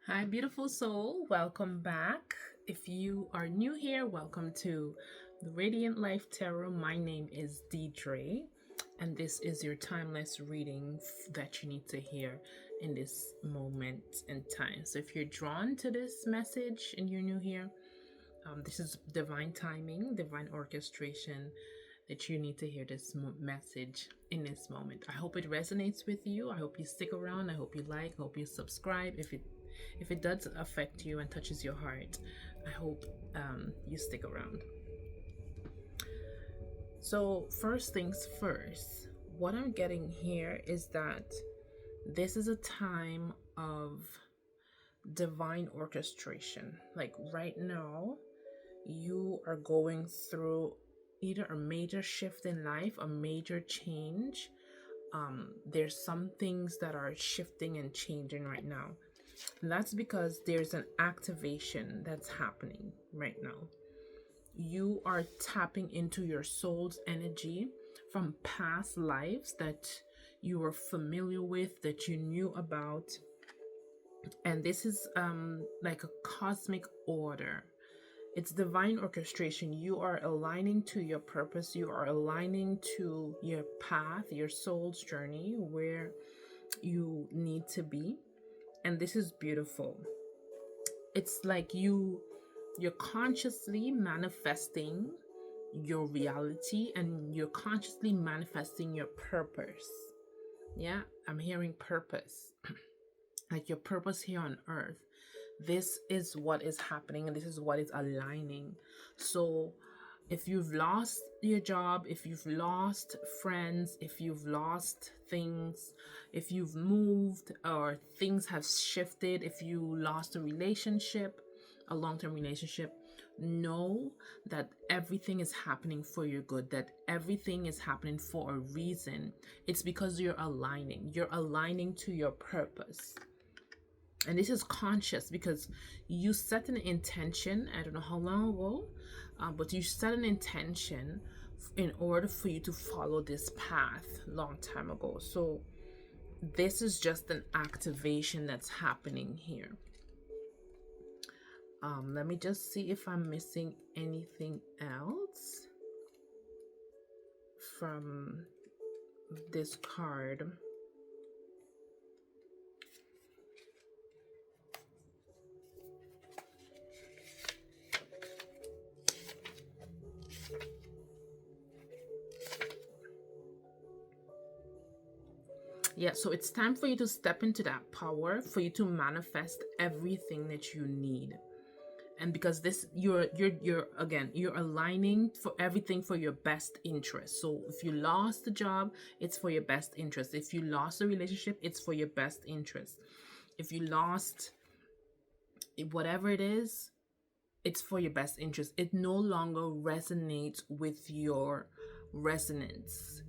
Hi, beautiful soul. Welcome back. If you are new here, welcome to the Radiant Life Tarot. My name is Deidrae, and this is your timeless reading that you need to hear in this moment in time. So, if you're drawn to this message and you're new here, this is divine timing, divine orchestration that you need to hear this message in this moment. I hope it resonates with you. I hope you stick around. I hope you like. I hope you subscribe. If it does affect you and touches your heart, I hope you stick around. So first things first, what I'm getting here is that this is a time of divine orchestration. Like right now, you are going through either a major shift in life, a major change. There's some things that are shifting and changing right now. And that's because there's an activation that's happening right now. You are tapping into your soul's energy from past lives that you were familiar with, that you knew about. And this is like a cosmic order. It's divine orchestration. You are aligning to your purpose. You are aligning to your path, your soul's journey, where you need to be. And this is beautiful. It's like you're consciously manifesting your reality and you're consciously manifesting your purpose. Yeah, I'm hearing purpose. Like your purpose here on earth. This is what is happening and this is what is aligning. So if you've lost your job, if you've lost friends, if you've lost things, if you've moved or things have shifted, if you lost a relationship, a long-term relationship, know that everything is happening for your good, that everything is happening for a reason. It's because you're aligning to your purpose. And this is conscious because you set an intention. I don't know how long ago, but you set an intention in order for you to follow this path long time ago. So this is just an activation that's happening here. Let me just see if I'm missing anything else from this card. Yeah, so it's time for you to step into that power, for you to manifest everything that you need. And because this you're aligning for everything for your best interest. So if you lost the job, it's for your best interest. If you lost a relationship, it's for your best interest. If you lost whatever it is, it's for your best interest. It no longer resonates with your resonance,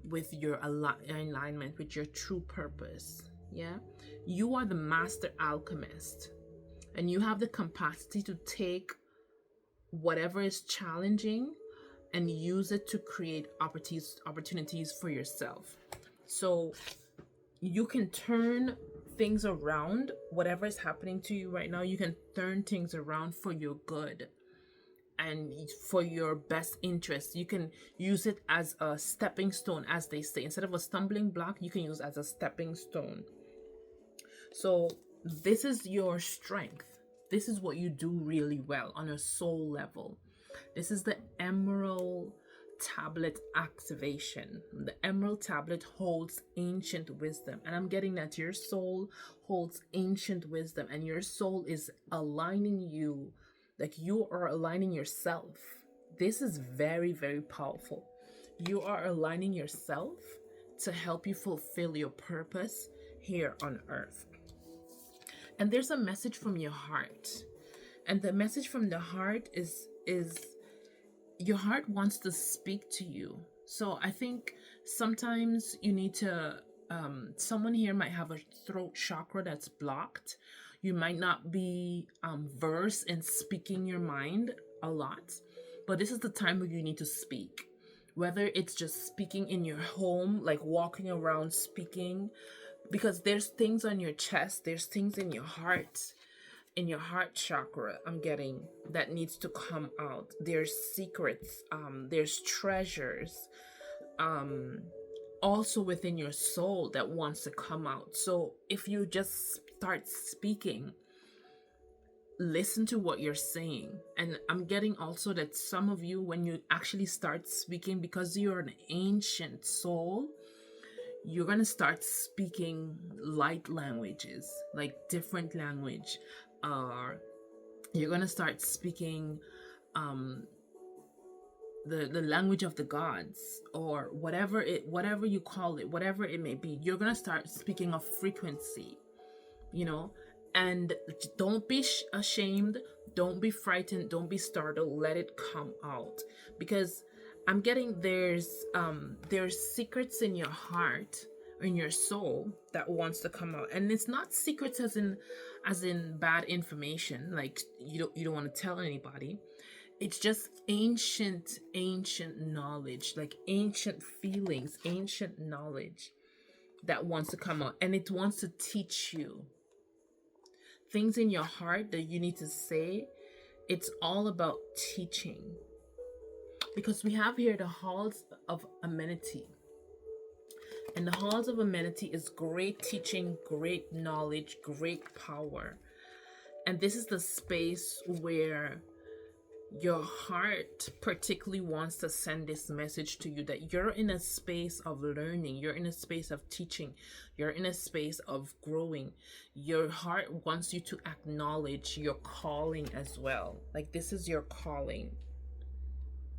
with your alignment, with your true purpose. Yeah, you are the Master Alchemist, and you have the capacity to take whatever is challenging and use it to create opportunities for yourself. So you can turn things around. Whatever is happening to you right now, you can turn things around for your good and for your best interest. You can use it as a stepping stone, as they say. Instead of a stumbling block, you can use it as a stepping stone. So this is your strength. This is what you do really well on a soul level. This is the Emerald Tablet activation. The Emerald Tablet holds ancient wisdom. And I'm getting that your soul holds ancient wisdom and your soul is aligning you, like you are aligning yourself. This is very, very powerful. You are aligning yourself to help you fulfill your purpose here on earth. And there's a message from your heart. And the message from the heart is your heart wants to speak to you. So I think sometimes you need to someone here might have a throat chakra that's blocked. You might not be versed in speaking your mind a lot, but this is the time where you need to speak. Whether it's just speaking in your home, like walking around speaking, because there's things on your chest, there's things in your heart chakra, I'm getting, that needs to come out. There's secrets, there's treasures, also within your soul that wants to come out. So if you just start speaking, listen to what you're saying. And I'm getting also that some of you, when you actually start speaking, because you're an ancient soul, you're going to start speaking light languages, like different language. You're going to start speaking the language of the gods, or whatever you call it, whatever it may be. You're going to start speaking of frequency, you know. And don't be ashamed, don't be frightened, don't be startled. Let it come out, because I'm getting there's secrets in your heart, in your soul, that wants to come out. And it's not secrets as in bad information, like you don't want to tell anybody. It's just ancient knowledge, like ancient feelings, ancient knowledge that wants to come out, and it wants to teach you things in your heart that you need to say. It's all about teaching, because we have here the halls of amenity. And the halls of amenity is great teaching, great knowledge, great power. And this is the space where your heart particularly wants to send this message to you, that you're in a space of learning, you're in a space of teaching, you're in a space of growing. Your heart wants you to acknowledge your calling as well. Like, this is your calling.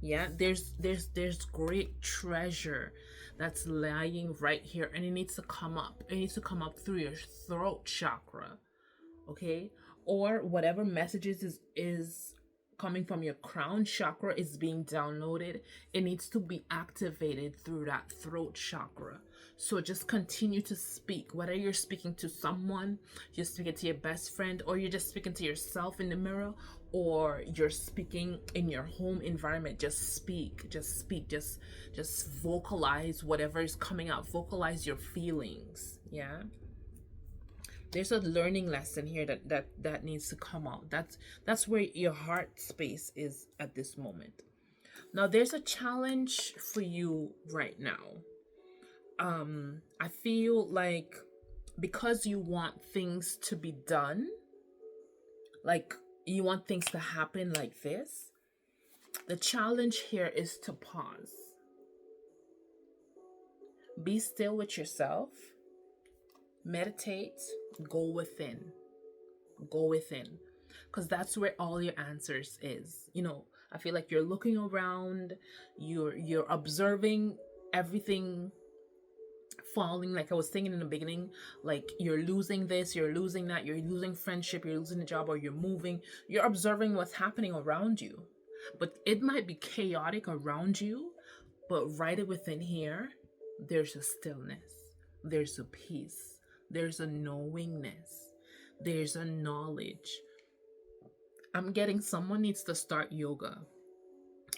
Yeah, there's great treasure that's lying right here, and it needs to come up. It needs to come up through your throat chakra, okay? Or whatever messages is coming from your crown chakra is being downloaded. It needs to be activated through that throat chakra. So just continue to speak, whether you're speaking to someone, you're speaking to your best friend, or you're just speaking to yourself in the mirror, or you're speaking in your home environment. Just speak, just vocalize whatever is coming out. Vocalize your feelings. Yeah, there's a learning lesson here that needs to come out. That's where your heart space is at this moment. Now there's a challenge for you right now. I feel like, because you want things to be done, like you want things to happen like this, the challenge here is to pause. Be still with yourself. Meditate. Go within. Because that's where all your answers is. You know, I feel like you're looking around, you're observing everything falling, like I was saying in the beginning. Like, you're losing this, you're losing that, you're losing friendship, you're losing the job, or you're moving. You're observing what's happening around you, but it might be chaotic around you, but right within here, there's a stillness, there's a peace, there's a knowingness, there's a knowledge. I'm getting someone needs to start yoga.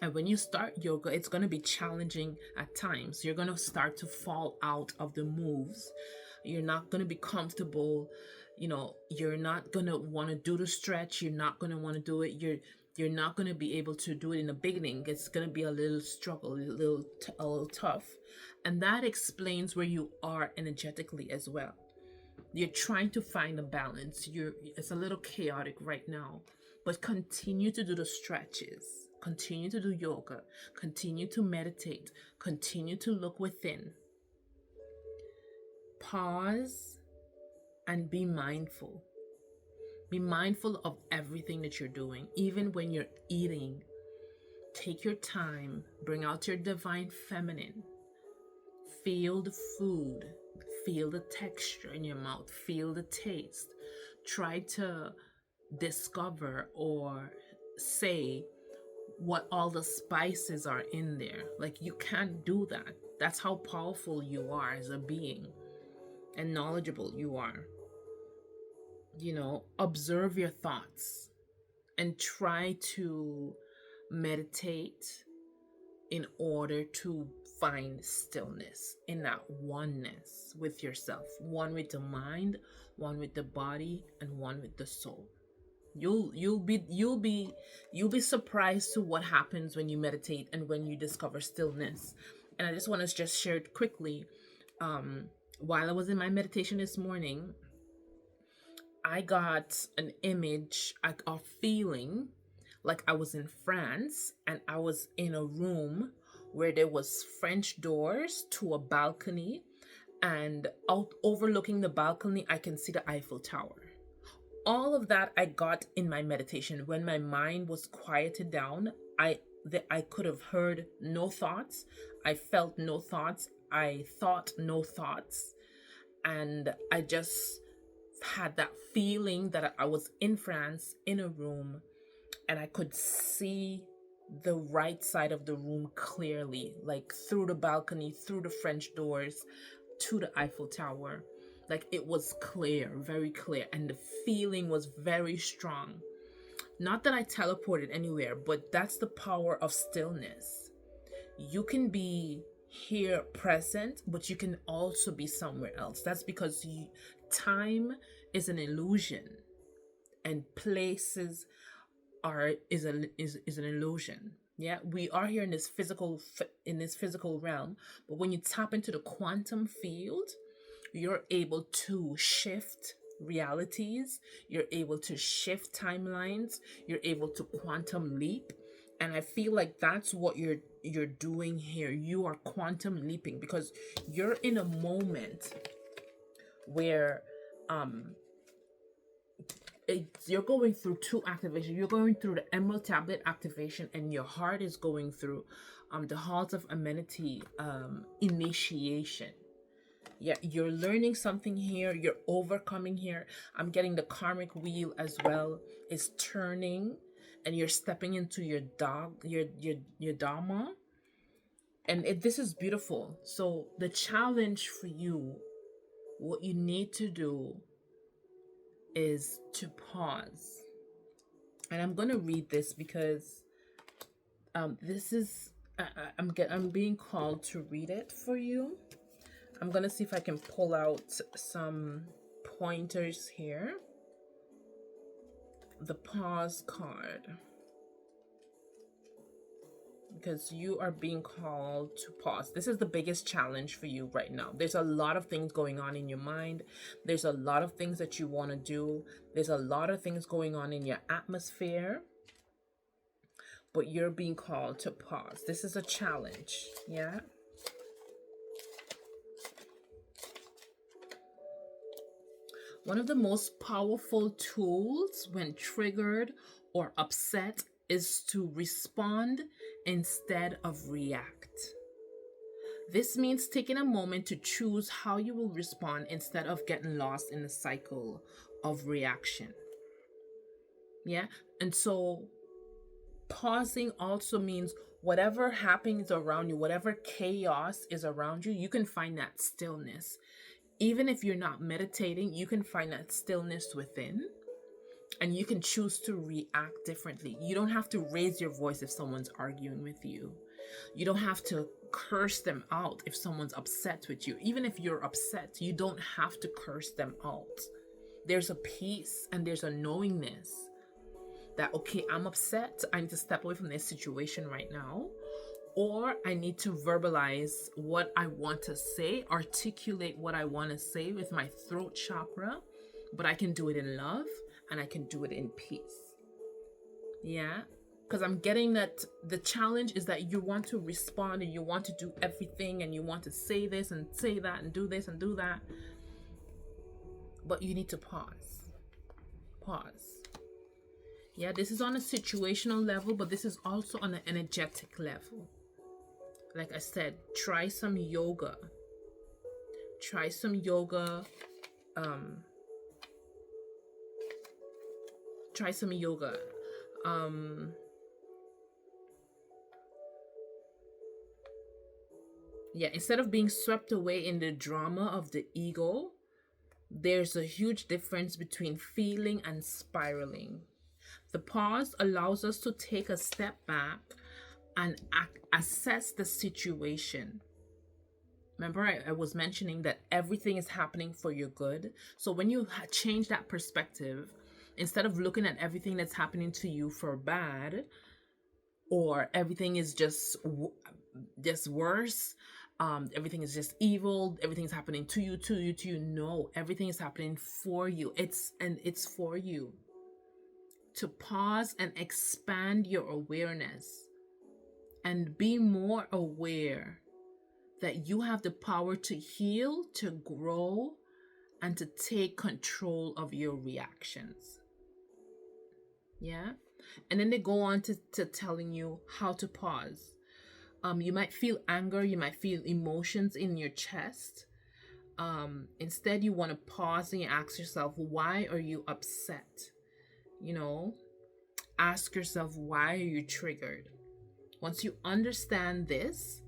And when you start yoga, it's going to be challenging at times. You're going to start to fall out of the moves. You're not going to be comfortable. You know, you're not going to want to do the stretch. You're not going to want to do it. You're not going to be able to do it in the beginning. It's going to be a little struggle, a little tough. And that explains where you are energetically as well. You're trying to find a balance. It's a little chaotic right now, but continue to do the stretches. Continue to do yoga. Continue to meditate. Continue to look within. Pause and be mindful. Be mindful of everything that you're doing. Even when you're eating, take your time. Bring out your divine feminine. Feel the food. Feel the texture in your mouth. Feel the taste. Try to discover or say what all the spices are in there. Like, you can't do that. That's how powerful you are as a being and knowledgeable you are. You know, observe your thoughts and try to meditate in order to find stillness in that oneness with yourself, one with the mind, one with the body, and one with the soul. You'll be surprised to what happens when you meditate and when you discover stillness. And I just want to just share it quickly. While I was in my meditation this morning, I got an image, a feeling like I was in France and I was in a room where there was French doors to a balcony, and out overlooking the balcony I can see the Eiffel Tower. All of that I got in my meditation. When my mind was quieted down, I could have heard no thoughts. I felt no thoughts. I thought no thoughts. And I just had that feeling that I was in France in a room, and I could see the right side of the room clearly, like through the balcony, through the French doors to the Eiffel Tower. Like it was clear, very clear, and the feeling was very strong. Not that I teleported anywhere, but that's the power of stillness. You can be here present, but you can also be somewhere else. That's because time is an illusion, and places is an illusion. Yeah, we are here in this physical realm, but when you tap into the quantum field, you're able to shift realities, you're able to shift timelines, you're able to quantum leap. And I feel like that's what you're doing here. You are quantum leaping because you're in a moment where you're going through two activations. You're going through the Emerald Tablet activation, and your heart is going through the Halls of Amenity initiation. Yeah, you're learning something here. You're overcoming here. I'm getting the karmic wheel as well is turning, and you're stepping into your dharma. And this is beautiful. So the challenge for you, what you need to do is to pause. And I'm going to read this because this is I'm being called to read it for you. I'm going to see if I can pull out some pointers here. The pause card. Because you are being called to pause. This is the biggest challenge for you right now. There's a lot of things going on in your mind. There's a lot of things that you want to do. There's a lot of things going on in your atmosphere. But you're being called to pause. This is a challenge. Yeah. One of the most powerful tools when triggered or upset is to respond instead of react. This means taking a moment to choose how you will respond instead of getting lost in the cycle of reaction. Yeah, and so pausing also means whatever happens around you, whatever chaos is around you, you can find that stillness. Even if you're not meditating, you can find that stillness within. And you can choose to react differently. You don't have to raise your voice if someone's arguing with you. You don't have to curse them out if someone's upset with you. Even if you're upset, you don't have to curse them out. There's a peace and there's a knowingness that, okay, I'm upset. I need to step away from this situation right now. Or I need to verbalize what I want to say, articulate what I want to say with my throat chakra. But I can do it in love. And I can do it in peace. Yeah, because I'm getting that the challenge is that you want to respond and you want to do everything and you want to say this and say that and do this and do that. But you need to pause. Pause. Yeah, this is on a situational level, but this is also on an energetic level. Like I said, try some yoga. Try some yoga. Try some yoga. Yeah, instead of being swept away in the drama of the ego, there's a huge difference between feeling and spiraling. The pause allows us to take a step back and assess the situation. Remember, I was mentioning that everything is happening for your good. So when you change that perspective, instead of looking at everything that's happening to you for bad, or everything is just worse, everything is just evil, everything's happening to you. No, everything is happening for you. It's for you to pause and expand your awareness and be more aware that you have the power to heal, to grow, and to take control of your reactions. Yeah? And then they go on to telling you how to pause. You might feel anger, you might feel emotions in your chest. Instead, you want to pause and you ask yourself, why are you upset? Ask yourself, why are you triggered? Once you understand this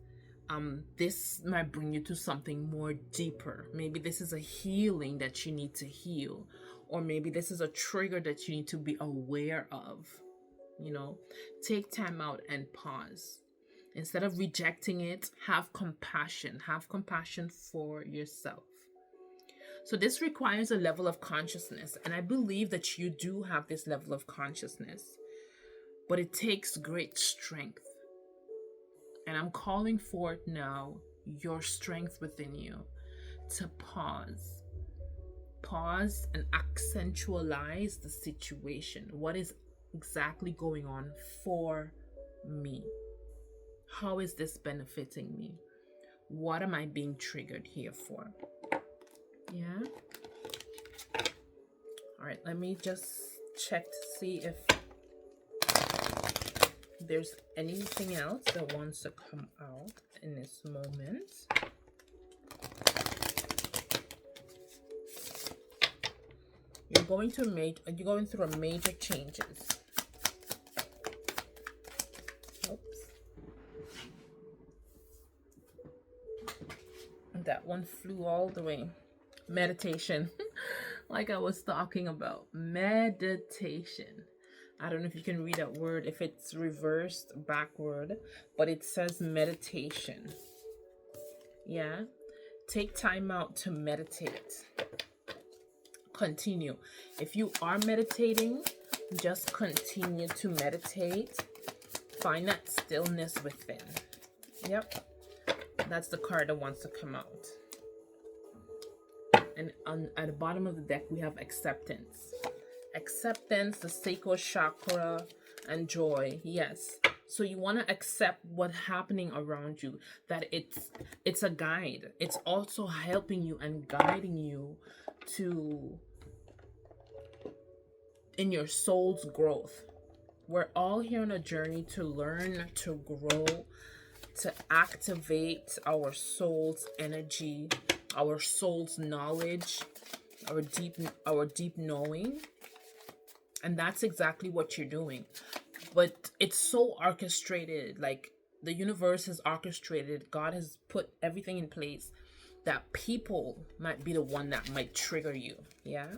might bring you to something more deeper. Maybe this is a healing that you need to heal, or maybe this is a trigger that you need to be aware of. Take time out and pause. Instead of rejecting it, have compassion. Have compassion for yourself. So this requires a level of consciousness, and I believe that you do have this level of consciousness, but it takes great strength. And I'm calling forth now your strength within you to pause. Pause and accentualize the situation. What is exactly going on for me? How is this benefiting me? What am I being triggered here for? Yeah. All right, let me just check to see if there's anything else that wants to come out in this moment. You're going through a major changes. Oops. That one flew all the way. Meditation. Like I was talking about. Meditation. I don't know if you can read that word, if it's reversed backward, but it says meditation. Yeah. Take time out to meditate. Continue. If you are meditating, just continue to meditate. Find that stillness within. Yep. That's the card that wants to come out. And at the bottom of the deck, we have acceptance. Acceptance, the sacral chakra, and joy. Yes. So you want to accept what's happening around you, that it's a guide. It's also helping you and guiding you in your soul's growth. We're all here on a journey to learn, to grow, to activate our soul's energy, our soul's knowledge, our deep knowing. And that's exactly what you're doing. But it's so orchestrated, like the universe has orchestrated, God has put everything in place, that people might be the one that might trigger you. Yeah.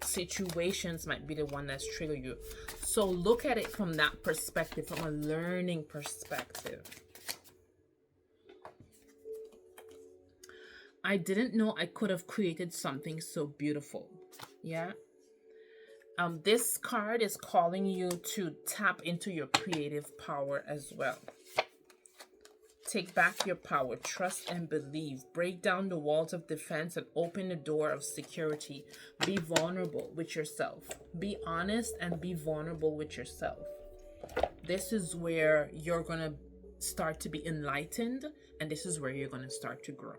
Situations might be the one that's trigger you. So look at it from that perspective, from a learning perspective. I didn't know I could have created something so beautiful. Yeah. This card is calling you to tap into your creative power as well. Take back your power, trust and believe. Break down the walls of defense and open the door of security. Be vulnerable with yourself. Be honest and be vulnerable with yourself. This is where you're going to start to be enlightened, and this is where you're going to start to grow.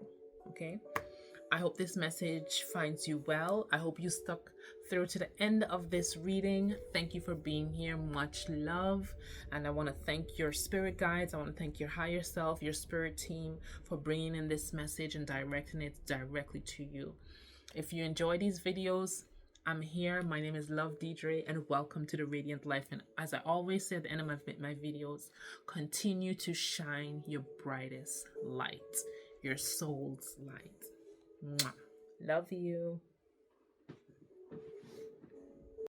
Okay? I hope this message finds you well. I hope you stuck through to the end of this reading. Thank you for being here. Much love. And I want to thank your spirit guides. I want to thank your higher self, your spirit team, for bringing in this message and directing it directly to you. If you enjoy these videos, I'm here. My name is Love Deidrae, and welcome to the Raedeiant Life. And as I always say at the end of my videos, continue to shine your brightest light, your soul's light. Mwah. Love you.